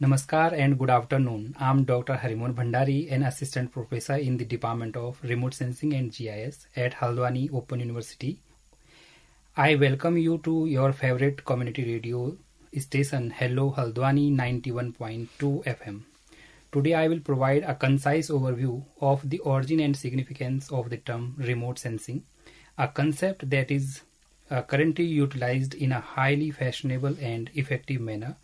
Namaskar and good afternoon. I'm Dr. Harimon Bhandari, an assistant professor in the Department of Remote Sensing and GIS at Haldwani Open University. I welcome you to your favorite community radio station, Hello Haldwani 91.2 FM. Today I will provide a concise overview of the origin and significance of the term remote sensing, a concept that is currently utilized in a highly fashionable and effective manner.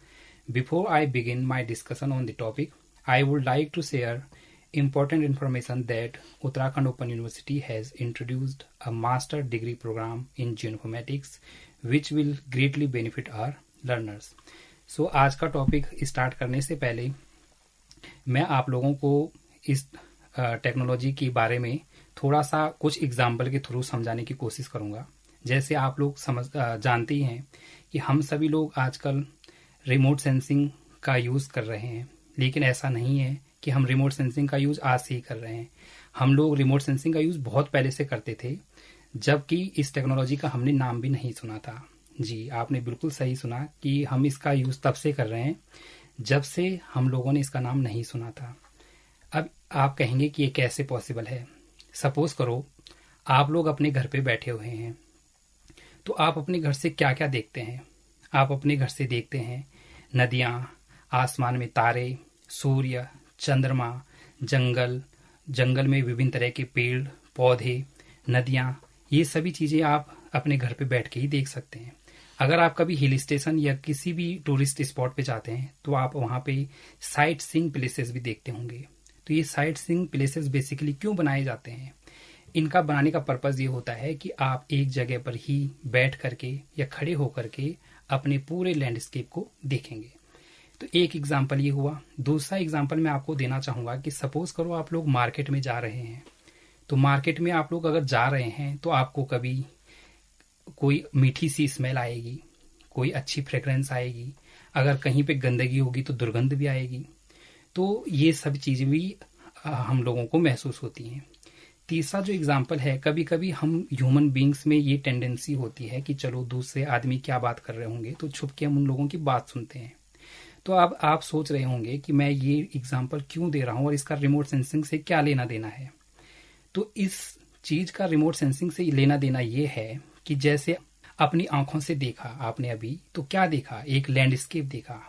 Before I begin my discussion on the topic, I would like to share important information that Uttarakhand Open University has introduced a master degree program in geoinformatics which will greatly benefit our learners. So आज का topic start करने से पहले मैं आप लोगों को इस टेक्नोलॉजी के बारे में थोड़ा सा कुछ एग्जाम्पल के थ्रू समझाने की कोशिश करूंगा। जैसे आप लोग जानते ही हैं कि हम सभी लोग आजकल रिमोट सेंसिंग का यूज़ कर रहे हैं, लेकिन ऐसा नहीं है कि हम रिमोट सेंसिंग का यूज़ आज से ही कर रहे हैं। हम लोग रिमोट सेंसिंग का यूज़ बहुत पहले से करते थे, जबकि इस टेक्नोलॉजी का हमने नाम भी नहीं सुना था। जी, आपने बिल्कुल सही सुना कि हम इसका यूज़ तब से कर रहे हैं जब से हम लोगों ने इसका नाम नहीं सुना था। अब आप कहेंगे कि ये कैसे पॉसिबल है। सपोज करो आप लोग अपने घर पे बैठे हुए हैं, तो आप अपने घर से क्या क्या देखते हैं। आप अपने घर से देखते हैं नदियाँ, आसमान में तारे, सूर्य, चंद्रमा, जंगल में विभिन्न तरह के पेड़ पौधे, नदियाँ, ये सभी चीज़ें आप अपने घर पे बैठ के ही देख सकते हैं। अगर आप कभी हिल स्टेशन या किसी भी टूरिस्ट स्पॉट पे जाते हैं तो आप वहाँ पे साइट सीइंग प्लेसेस भी देखते होंगे। तो ये साइट सीइंग प्लेसेस बेसिकली क्यों बनाए जाते हैं? इनका बनाने का पर्पज़ ये होता है कि आप एक जगह पर ही बैठ करके या खड़े होकर के अपने पूरे लैंडस्केप को देखेंगे। तो एक एग्जाम्पल ये हुआ। दूसरा एग्जाम्पल मैं आपको देना चाहूँगा कि सपोज करो आप लोग मार्केट में जा रहे हैं। तो मार्केट में आप लोग अगर जा रहे हैं तो आपको कभी कोई मीठी सी स्मेल आएगी, कोई अच्छी फ्रेग्रेंस आएगी, अगर कहीं पे गंदगी होगी तो दुर्गंध भी आएगी। तो ये सब चीज़ें भी हम लोगों को महसूस होती हैं। तीसरा जो एग्जाम्पल है, कभी कभी हम ह्यूमन बींग्स में ये टेंडेंसी होती है कि चलो दूसरे आदमी क्या बात कर रहे होंगे तो छुप के हम उन लोगों की बात सुनते हैं। तो अब आप सोच रहे होंगे कि मैं ये एग्जाम्पल क्यों दे रहा हूँ और इसका रिमोट सेंसिंग से क्या लेना देना है। तो इस चीज़ का रिमोट सेंसिंग से लेना देना ये है कि जैसे अपनी आंखों से देखा आपने अभी, तो क्या देखा? एक लैंडस्केप देखा।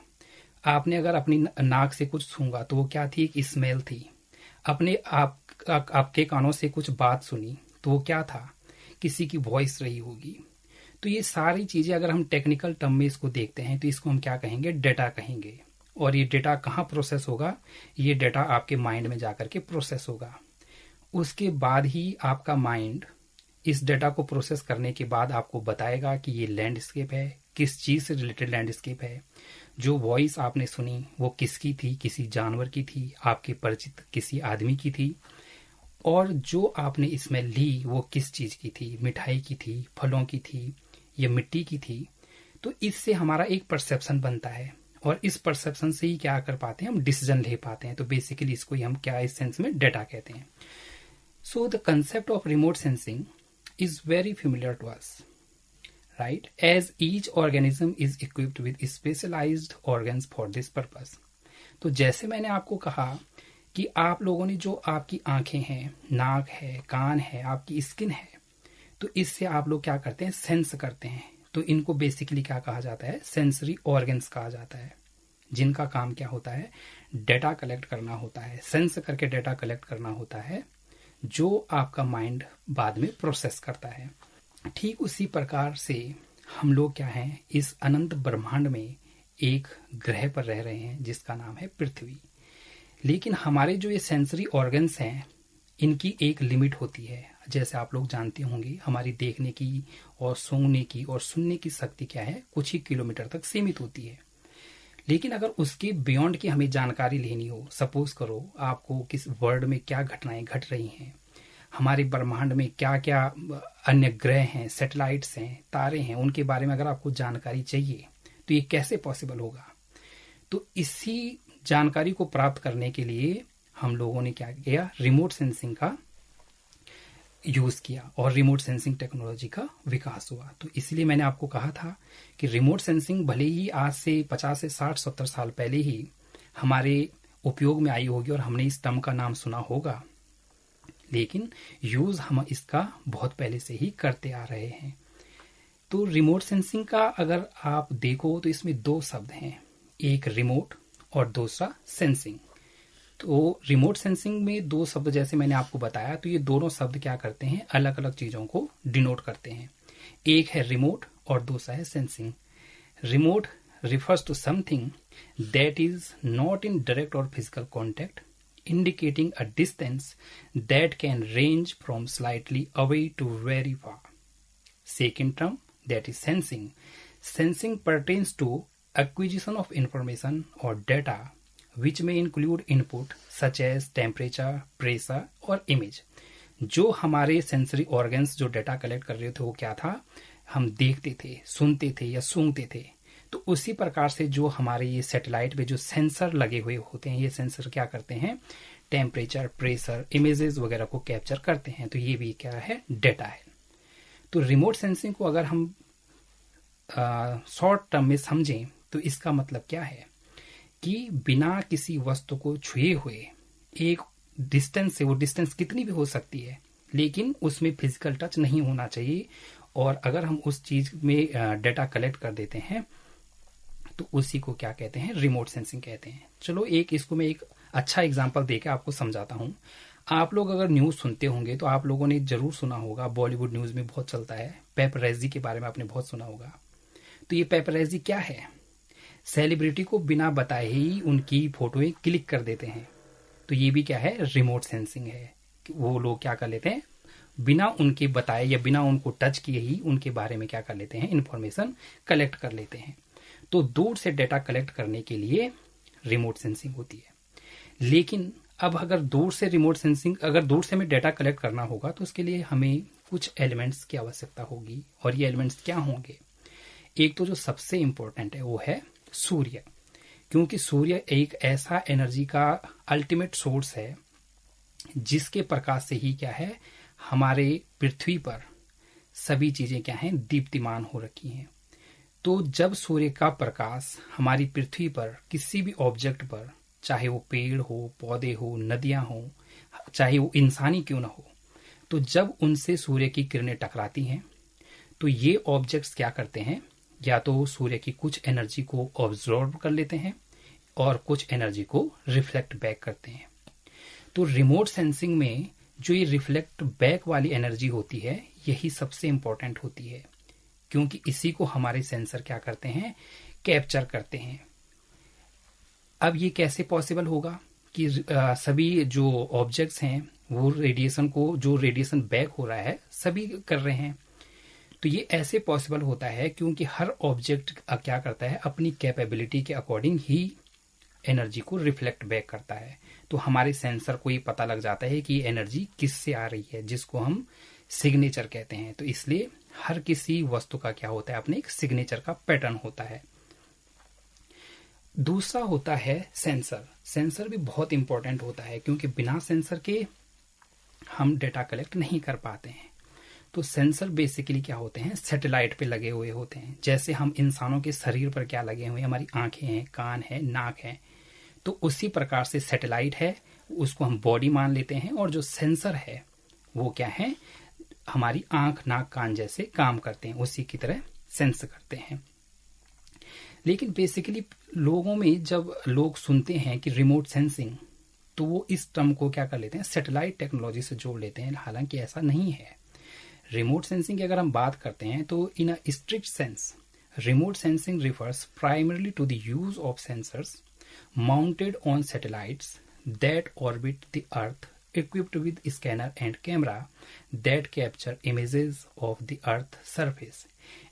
आपने अगर अपनी नाक से कुछ सूंघा तो वो क्या थी? एक स्मेल थी। अपने आपके कानों से कुछ बात सुनी तो वो क्या था? किसी की वॉइस रही होगी। तो ये सारी चीजें अगर हम टेक्निकल टर्म में इसको देखते हैं तो इसको हम क्या कहेंगे? डेटा कहेंगे। और ये डेटा कहाँ प्रोसेस होगा? ये डेटा आपके माइंड में जाकर के प्रोसेस होगा। उसके बाद ही आपका माइंड इस डेटा को प्रोसेस करने के बाद आपको बताएगा कि ये लैंडस्केप है, किस चीज से रिलेटेड लैंडस्केप है। जो वॉइस आपने सुनी वो किसकी थी? किसी जानवर की थी, आपके परिचित किसी आदमी की थी। और जो आपने इसमें ली वो किस चीज की थी? मिठाई की थी, फलों की थी या मिट्टी की थी। तो इससे हमारा एक परसेप्शन बनता है और इस परसेप्शन से ही क्या कर पाते हैं? हम डिसीजन ले पाते हैं। तो बेसिकली इसको ही हम क्या इस सेंस में डेटा कहते हैं। So the concept of remote sensing is very familiar to us, right? As each organism is equipped with specialized organs for this purpose. तो जैसे मैंने आपको कहा कि आप लोगों ने जो आपकी आंखें हैं, नाक है, कान है, आपकी स्किन है, तो इससे आप लोग क्या करते हैं? सेंस करते हैं। तो इनको बेसिकली क्या कहा जाता है? सेंसरी ऑर्गन्स कहा जाता है, जिनका काम क्या होता है? डेटा कलेक्ट करना होता है, सेंस करके डेटा कलेक्ट करना होता है, जो आपका माइंड बाद में प्रोसेस करता है। ठीक उसी प्रकार से हम लोग क्या हैं? इस अनंत ब्रह्मांड में एक ग्रह पर रह रहे हैं जिसका नाम है पृथ्वी। लेकिन हमारे जो ये सेंसरी ऑर्गन्स हैं, इनकी एक लिमिट होती है। जैसे आप लोग जानते होंगे, हमारी देखने की और सूंघने की और सुनने की शक्ति क्या है? कुछ ही किलोमीटर तक सीमित होती है। लेकिन अगर उसके बियॉन्ड की हमें जानकारी लेनी हो, सपोज करो आपको किस वर्ल्ड में क्या घटनाएं घट रही हैं, हमारे ब्रह्मांड में क्या क्या अन्य ग्रह हैं, सैटेलाइट्स हैं, तारे हैं, उनके बारे में अगर आपको जानकारी चाहिए तो ये कैसे पॉसिबल होगा? तो इसी जानकारी को प्राप्त करने के लिए हम लोगों ने क्या किया? रिमोट सेंसिंग का यूज किया और रिमोट सेंसिंग टेक्नोलॉजी का विकास हुआ। तो इसलिए मैंने आपको कहा था कि रिमोट सेंसिंग भले ही आज से 50 से 60-70 साल पहले ही हमारे उपयोग में आई होगी और हमने इस टर्म का नाम सुना होगा, लेकिन यूज हम इसका बहुत पहले से ही करते आ रहे हैं। तो रिमोट सेंसिंग का अगर आप देखो तो इसमें दो शब्द हैं, एक रिमोट और दूसरा सेंसिंग। तो रिमोट सेंसिंग में दो शब्द जैसे मैंने आपको बताया, तो ये दोनों शब्द क्या करते हैं, अलग अलग चीजों को डिनोट करते हैं। एक है रिमोट और दूसरा है sensing. Remote refers to something that is not in direct or physical contact, indicating a distance that can range from slightly away to very far. Second term, that is sensing. Sensing pertains to acquisition of information or data which may include input such as temperature, pressure और image. जो हमारे sensory organs जो data collect कर रहे थे वो क्या था, हम देखते थे, सुनते थे या सूंघते थे। तो उसी प्रकार से जो हमारे ये सैटेलाइट पे जो सेंसर लगे हुए होते हैं, ये सेंसर क्या करते हैं, टेम्परेचर, प्रेशर, इमेजेस वगैरह को कैप्चर करते हैं। तो ये भी क्या है, डेटा है। तो रिमोट सेंसिंग को अगर हम शॉर्ट टर्म में समझें तो इसका मतलब क्या है कि बिना किसी वस्तु को छुए हुए एक डिस्टेंस से, वो डिस्टेंस कितनी भी हो सकती है, लेकिन उसमें फिजिकल टच नहीं होना चाहिए। और अगर हम उस चीज में डेटा कलेक्ट कर देते हैं तो उसी को क्या कहते हैं, रिमोट सेंसिंग कहते हैं। चलो इसको मैं एक अच्छा एग्जांपल देकर आपको समझाता हूं। आप लोग अगर न्यूज सुनते होंगे तो आप लोगों ने जरूर सुना होगा, बॉलीवुड न्यूज में बहुत चलता है, पेपरैजी के बारे में आपने बहुत सुना होगा। तो ये पेपरैजी क्या है, सेलिब्रिटी को बिना बताए ही उनकी फोटोएं क्लिक कर देते हैं। तो ये भी क्या है, रिमोट सेंसिंग है। वो लोग क्या कर लेते हैं, बिना उनके बताए या बिना उनको टच किए ही उनके बारे में क्या कर लेते हैं, इंफॉर्मेशन कलेक्ट कर लेते हैं। तो दूर से डेटा कलेक्ट करने के लिए रिमोट सेंसिंग होती है। लेकिन अब अगर दूर से हमें डेटा कलेक्ट करना होगा तो उसके लिए हमें कुछ एलिमेंट्स की आवश्यकता होगी। और ये एलिमेंट्स क्या होंगे, एक तो जो सबसे इंपॉर्टेंट है वो है सूर्य, क्योंकि सूर्य एक ऐसा एनर्जी का अल्टीमेट सोर्स है जिसके प्रकाश से ही क्या है, हमारे पृथ्वी पर सभी चीजें क्या हैं, दीप्तिमान हो रखी हैं। तो जब सूर्य का प्रकाश हमारी पृथ्वी पर किसी भी ऑब्जेक्ट पर, चाहे वो पेड़ हो, पौधे हो, नदियां हो, चाहे वो इंसानी क्यों ना हो, तो जब उनसे सूर्य की किरणें टकराती हैं तो ये ऑब्जेक्ट्स क्या करते हैं, या तो सूर्य की कुछ एनर्जी को ऑब्जॉर्व कर लेते हैं और कुछ एनर्जी को रिफ्लेक्ट बैक करते हैं। तो रिमोट सेंसिंग में जो ये रिफ्लेक्ट बैक वाली एनर्जी होती है, यही सबसे इंपॉर्टेंट होती है, क्योंकि इसी को हमारे सेंसर क्या करते हैं, कैप्चर करते हैं। अब ये कैसे पॉसिबल होगा कि सभी जो ऑब्जेक्ट्स हैं वो जो रेडिएशन बैक हो रहा है सभी कर रहे हैं। तो ये ऐसे पॉसिबल होता है क्योंकि हर ऑब्जेक्ट क्या करता है, अपनी कैपेबिलिटी के अकॉर्डिंग ही एनर्जी को रिफ्लेक्ट बैक करता है। तो हमारे सेंसर को ये पता लग जाता है कि एनर्जी किससे आ रही है, जिसको हम सिग्नेचर कहते हैं। तो इसलिए हर किसी वस्तु का क्या होता है, अपने एक सिग्नेचर का पैटर्न होता है। दूसरा होता है सेंसर। सेंसर भी बहुत इंपॉर्टेंट होता है क्योंकि बिना सेंसर के हम डेटा कलेक्ट नहीं कर पाते हैं। तो सेंसर बेसिकली क्या होते हैं, सैटेलाइट पे लगे हुए होते हैं। जैसे हम इंसानों के शरीर पर क्या लगे हुए हैं, हमारी आंखें हैं, कान है, नाक है, तो उसी प्रकार से सैटेलाइट है, उसको हम बॉडी मान लेते हैं। और जो सेंसर है वो क्या है, हमारी आंख, नाक, कान जैसे काम करते हैं, उसी की तरह सेंस करते हैं। लेकिन बेसिकली लोगों में जब लोग सुनते हैं कि रिमोट सेंसिंग, तो वो इस टर्म को क्या कर लेते हैं, सैटेलाइट टेक्नोलॉजी से जोड़ लेते हैं। हालांकि ऐसा नहीं है। रिमोट सेंसिंग की अगर हम बात करते हैं तो in a strict sense, remote sensing refers primarily to the use of sensors mounted on satellites that orbit the Earth, equipped with scanner and camera that capture images of the Earth's surface.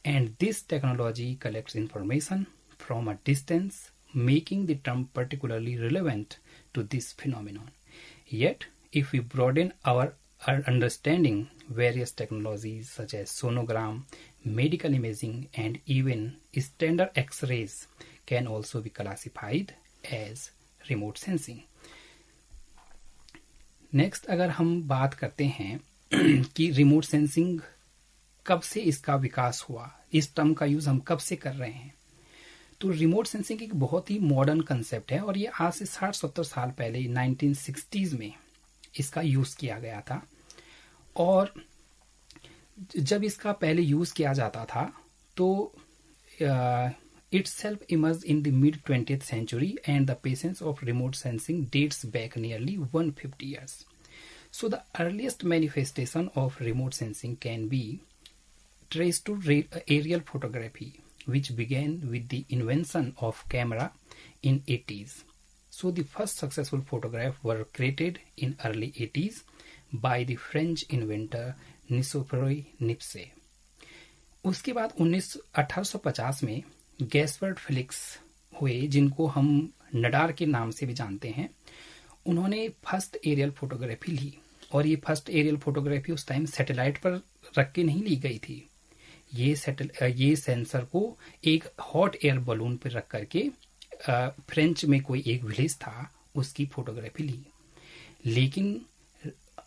And this technology collects information from a distance, making the term particularly relevant to this phenomenon. Yet, if we broaden our understanding, various technologies such as sonogram, medical imaging, and even standard X-rays can also be classified as remote sensing. Next अगर हम बात करते हैं कि remote sensing कब से इसका विकास हुआ, इस टर्म का यूज हम कब से कर रहे हैं, तो रिमोट सेंसिंग एक बहुत ही मॉडर्न कंसेप्ट है और ये आज से 60-70 साल पहले 1960s में इसका यूज किया गया था। और जब इसका पहले यूज किया जाता था तो itself emerged in the mid 20th century, and the patience of remote sensing dates back nearly 150 years. So the earliest manifestation of remote sensing can be traced to aerial photography, which began with the invention of camera in 80s. So the first successful photographs were created in early 80s by the French inventor Nicephore Niepce. उसके बाद 1850 में Gaspard Felix हुए, जिनको हम नडार के नाम से भी जानते हैं। उन्होंने फर्स्ट एरियल फोटोग्राफी ली, और ये फर्स्ट एरियल फोटोग्राफी उस टाइम सैटेलाइट पर रख के नहीं ली गई थी। ये सेंसर को एक हॉट एयर बलून पर रख करके फ्रेंच में कोई एक विलेज था, उसकी फोटोग्राफी ली। लेकिन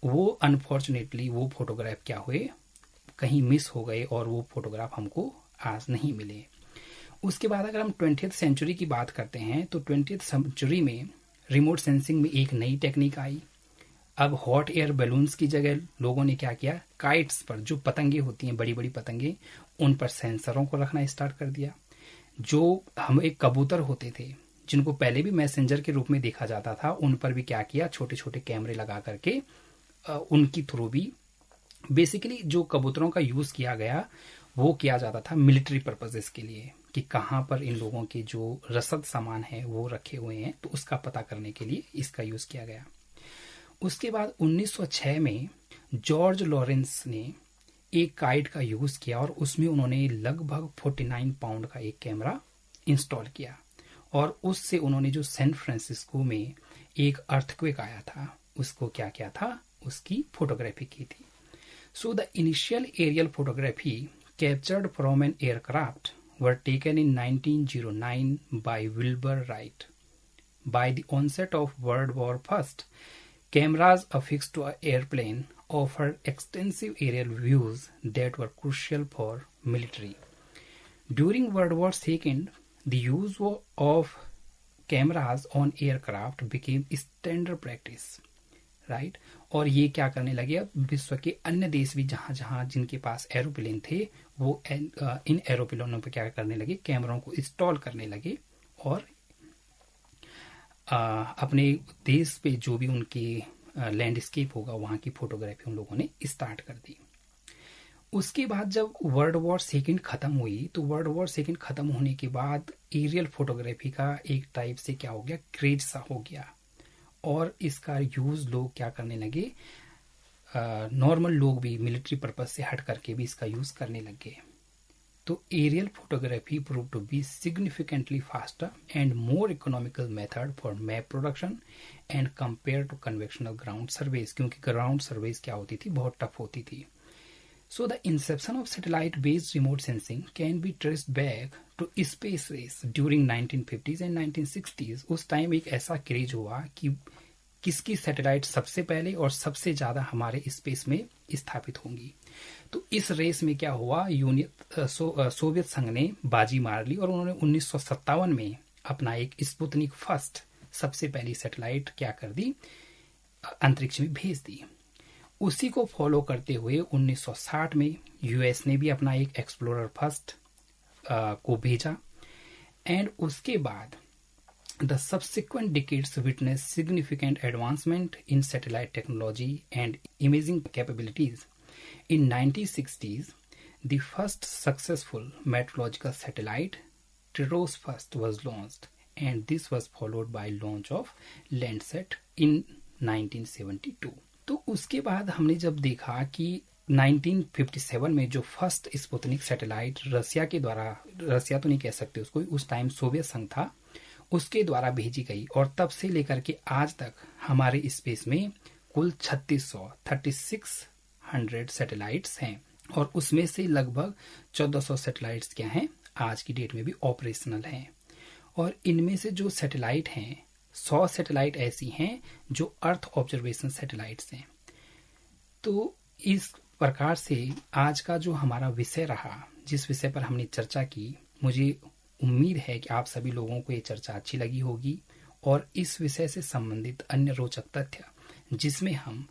वो अनफॉर्चुनेटली वो फोटोग्राफ क्या हुए, कहीं मिस हो गए और वो फोटोग्राफ हमको आज नहीं मिले। उसके बाद अगर हम 20th सेंचुरी की बात करते हैं तो 20th सेंचुरी में रिमोट सेंसिंग में एक नई टेक्निक आई। अब हॉट एयर बैलून्स की जगह लोगों ने क्या किया, काइट्स पर जो पतंगे होती हैं, बड़ी बड़ी पतंगे, उन पर सेंसरों को रखना स्टार्ट कर दिया। जो हम एक कबूतर होते थे जिनको पहले भी मैसेंजर के रूप में देखा जाता था, उन पर भी क्या किया, छोटे छोटे कैमरे लगा करके उनकी थ्रू भी बेसिकली जो कबूतरों का यूज किया गया वो किया जाता था मिलिट्री पर्पजेस के लिए, कि कहाँ पर इन लोगों के जो रसद सामान है वो रखे हुए हैं, तो उसका पता करने के लिए इसका यूज किया गया। उसके बाद 1906 में जॉर्ज लॉरेंस ने एक काइट का यूज किया और उसमें उन्होंने लगभग 49 पाउंड का एक कैमरा इंस्टॉल किया, और उससे उन्होंने जो सैन फ्रांसिस्को में एक अर्थक्वेक आया था उसको क्या किया था, उसकी फोटोग्राफी की थी। So the initial aerial photography captured from an aircraft were taken in 1909 by Wilbur Wright. By the onset of World War I, cameras affixed to an airplane offered extensive aerial views that were crucial for military. During World War II, the use of cameras on aircraft became standard practice. Right और ये क्या करने लगे, अब विश्व के अन्य देश भी जहां जहां जिनके पास एरोप्लेन थे वो इन एरोप्लेनों पर क्या करने लगे, कैमरों को इंस्टॉल करने लगे, और अपने देश पे जो भी उनके लैंडस्केप होगा वहां की फोटोग्राफी उन लोगों ने स्टार्ट कर दी। उसके बाद जब वर्ल्ड वॉर सेकेंड खत्म हुई, तो वर्ल्ड वॉर सेकेंड खत्म होने के बाद एरियल फोटोग्राफी का एक टाइप से क्या हो गया, क्रेज सा हो गया, और इसका यूज लोग क्या करने लगे, नॉर्मल लोग भी मिलिट्री पर्पज से हट करके भी इसका यूज करने लगे। तो aerial photography prove to be significantly faster and more economical method for map production and compare to conventional ground surveys, क्योंकि ग्राउंड सर्वेस क्या होती थी, बहुत टफ होती थी। So the inception of satellite-based remote sensing can be traced back to space race during 1950s and 1960s. उस time एक ऐसा क्रेज हुआ कि किसकी सैटेलाइट सबसे पहले और सबसे ज्यादा हमारे स्पेस में स्थापित होंगी। तो इस रेस में क्या हुआ, सोवियत संघ ने बाजी मार ली और उन्होंने 1957 में अपना एक स्पुतनिक फर्स्ट सबसे पहली सैटेलाइट क्या कर दी, अंतरिक्ष में भेज दी। उसी को फॉलो करते हुए 1960 में यूएस ने भी अपना एक एक्सप्लोरर फर्स्ट को भेजा, एंड उसके बाद the subsequent decades witness significant advancement in satellite technology and imaging capabilities. In 1960s, the first successful meteorological satellite, TROS first, was launched, and this was followed by launch of Landsat in 1972. तो उसके बाद हमने जब देखा कि 1957 में जो first Sputnik satellite रसिया के द्वारा, रसिया तो नहीं कह सकते उसको, उस टाइम सोवियत संघ था, उसके द्वारा भेजी गई, और तब से लेकर के आज तक हमारे स्पेस में कुल 3600 सैटेलाइट्स हैं, और उसमें से लगभग 1400 सैटेलाइट्स क्या हैं, आज की डेट में भी ऑपरेशनल हैं। और इनमें से जो सैटेलाइट हैं, 100 सैटेलाइट ऐसी हैं जो अर्थ ऑब्जर्वेशन सैटेलाइट्स हैं। तो इस प्रकार से आज का जो हमारा विषय रहा, जिस विषय पर हमने चर्चा की, मुझे उम्मीद है कि आप सभी लोगों को ये चर्चा अच्छी लगी होगी और इस विषय से संबंधित अन्य रोचक तथ्य, जिसमें हम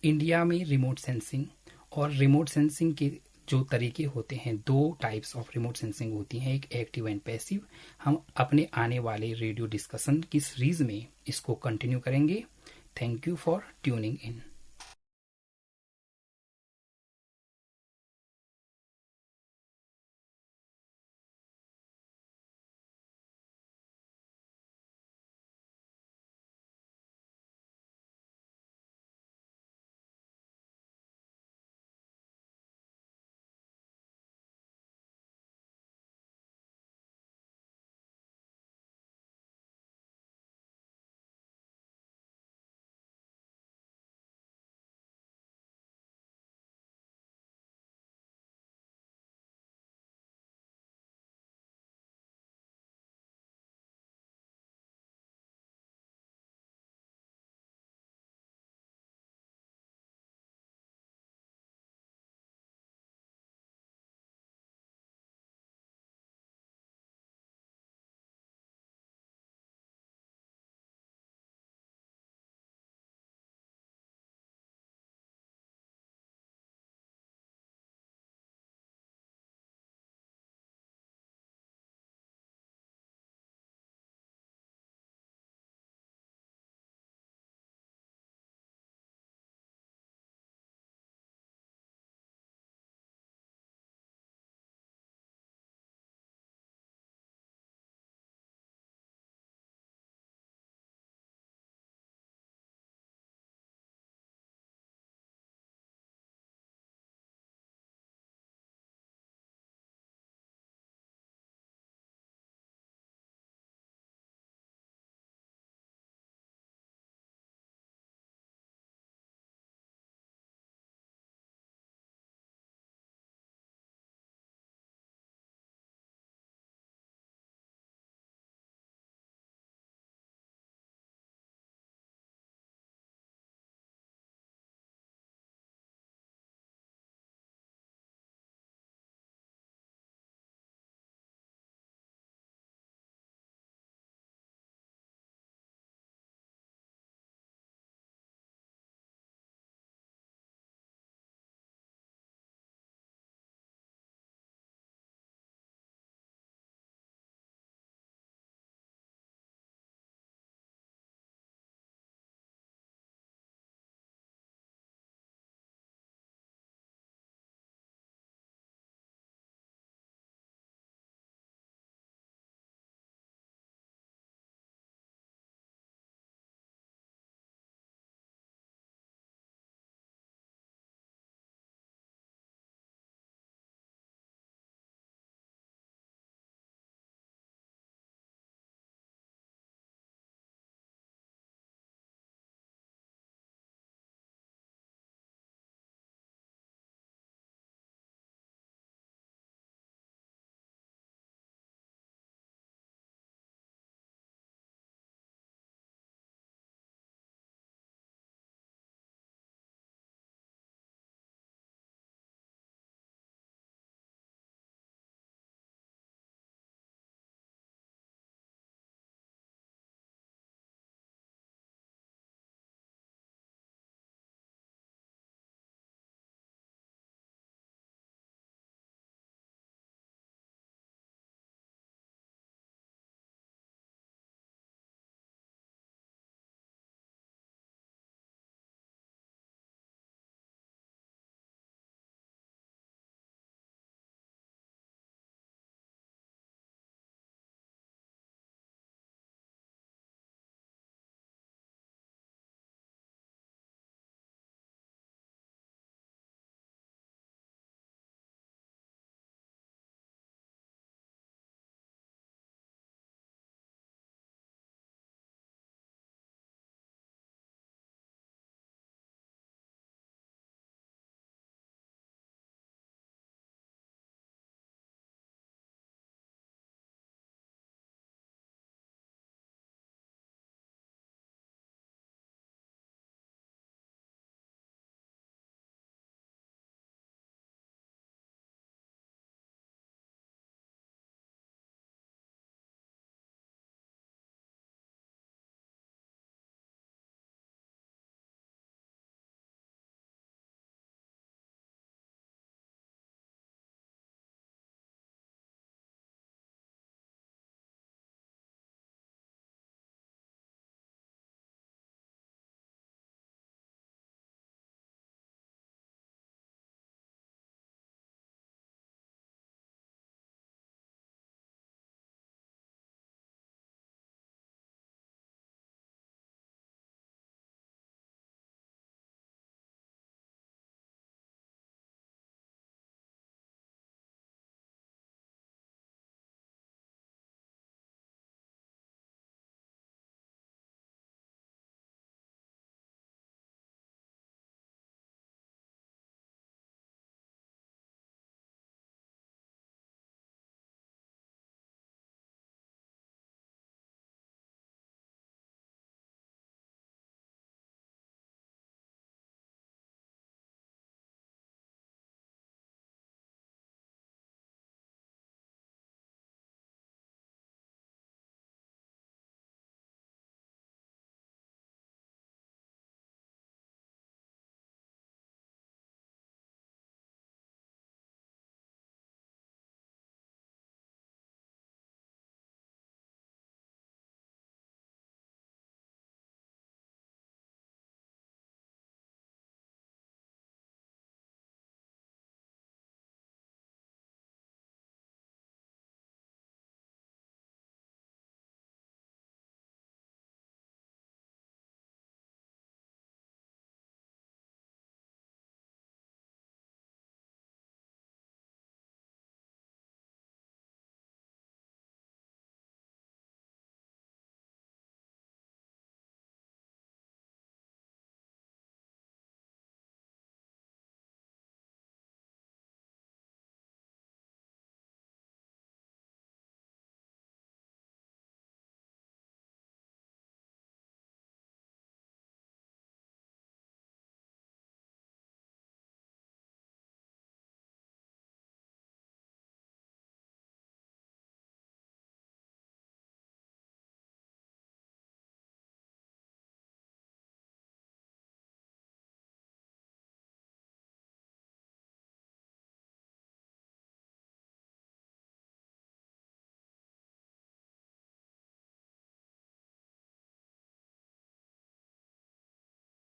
इंडिया में रिमोट सेंसिंग और रिमोट सेंसिंग के जो तरीके होते हैं, 2 टाइप्स ऑफ रिमोट सेंसिंग होती हैं, एक एक्टिव एंड पैसिव, हम अपने आने वाले रेडियो डिस्कशन की सीरीज में इसको कंटिन्यू करेंगे। Thank you for tuning in.